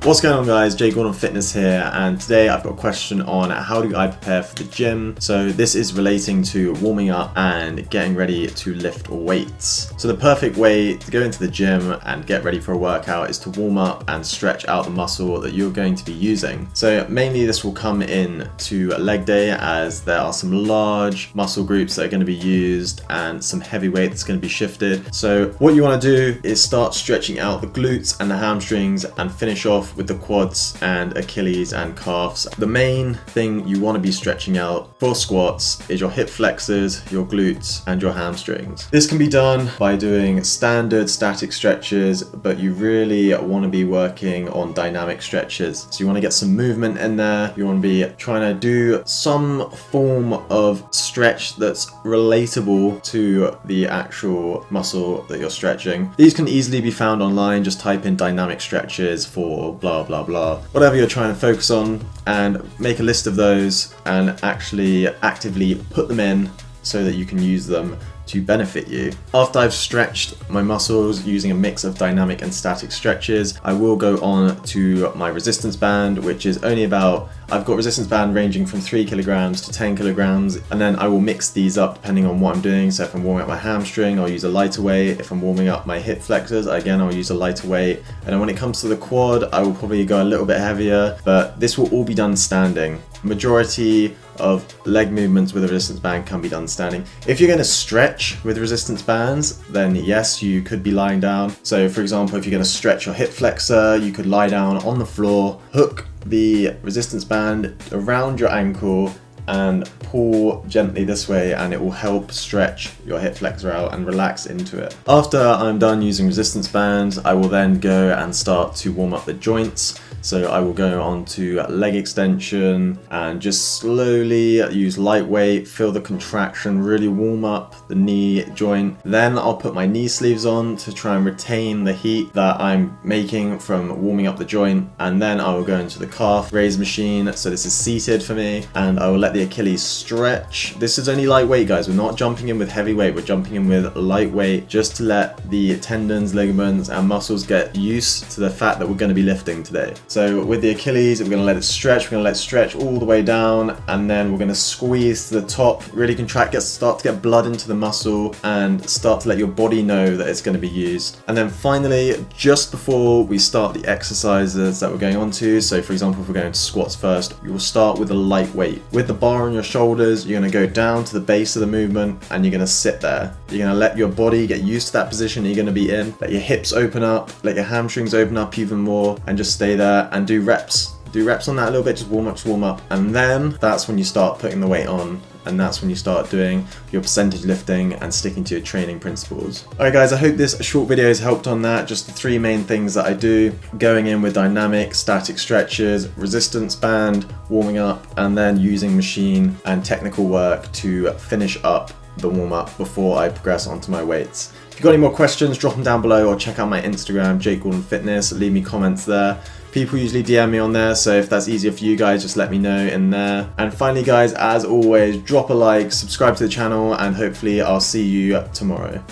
What's going on, guys? Jake Gordon Fitness here, and today I've got a question on how do I prepare for the gym. So this is relating to warming up and getting ready to lift weights. So the perfect way to go into the gym and get ready for a workout is to warm up and stretch out the muscle that you're going to be using. So mainly this will come in to leg day, as there are some large muscle groups that are going to be used and some heavy weight that's going to be shifted. So what you want to do is start stretching out the glutes and the hamstrings and finish off with the quads and Achilles and calves. The main thing you want to be stretching out for squats is your hip flexors, your glutes and your hamstrings. This can be done by doing standard static stretches, but you really want to be working on dynamic stretches. So you want to get some movement in there. You want to be trying to do some form of stretch that's relatable to the actual muscle that you're stretching. These can easily be found online. Just type in dynamic stretches for blah blah blah, whatever you're trying to focus on, and make a list of those and actually actively put them in so that you can use them to benefit you. After I've stretched my muscles using a mix of dynamic and static stretches, I will go on to my resistance band, which is only about, I've got resistance band ranging from 3 kilograms to 10 kilograms, and then I will mix these up depending on what I'm doing. So if I'm warming up my hamstring, I'll use a lighter weight. If I'm warming up my hip flexors, again, I'll use a lighter weight. And then when it comes to the quad, I will probably go a little bit heavier, but this will all be done standing. Majority of leg movements with a resistance band can be done standing. If you're going to stretch with resistance bands, then yes, you could be lying down. So for example, if you're going to stretch your hip flexor, you could lie down on the floor, hook the resistance band around your ankle and pull gently this way, and it will help stretch your hip flexor out and relax into it. After I'm done using resistance bands, I will then go and start to warm up the joints. So I will go on to leg extension and just slowly use light weight, feel the contraction, really warm up the knee joint. Then I'll put my knee sleeves on to try and retain the heat that I'm making from warming up the joint. And then I will go into the calf raise machine. So this is seated for me, and I will let the Achilles stretch. This is only lightweight, guys. We're not jumping in with heavy weight. We're jumping in with lightweight just to let the tendons, ligaments and muscles get used to the fact that we're going to be lifting today. So with the Achilles, we're going to let it stretch. We're going to let it stretch all the way down, and then we're going to squeeze to the top, really contract, start to get blood into the muscle and start to let your body know that it's going to be used. And then finally, just before we start the exercises that we're going on to, so for example, if we're going to squats first, you will start with a light weight. With the bar on your shoulders, you're going to go down to the base of the movement and you're going to sit there. You're going to let your body get used to that position you're going to be in. Let your hips open up, let your hamstrings open up even more, and just stay there and do reps. Do reps on that a little bit, just warm up. And then that's when you start putting the weight on. And that's when you start doing your percentage lifting and sticking to your training principles. Alright guys, I hope this short video has helped on that. Just the 3 main things that I do: going in with dynamic, static stretches, resistance band, warming up, and then using machine and technical work to finish up the warm up before I progress onto my weights. If you've got any more questions, drop them down below, or check out my Instagram, Jake Gordon Fitness. Leave me comments there. People usually DM me on there, so if that's easier for you guys, just let me know in there. And finally guys, as always, drop a like, subscribe to the channel, and hopefully I'll see you tomorrow.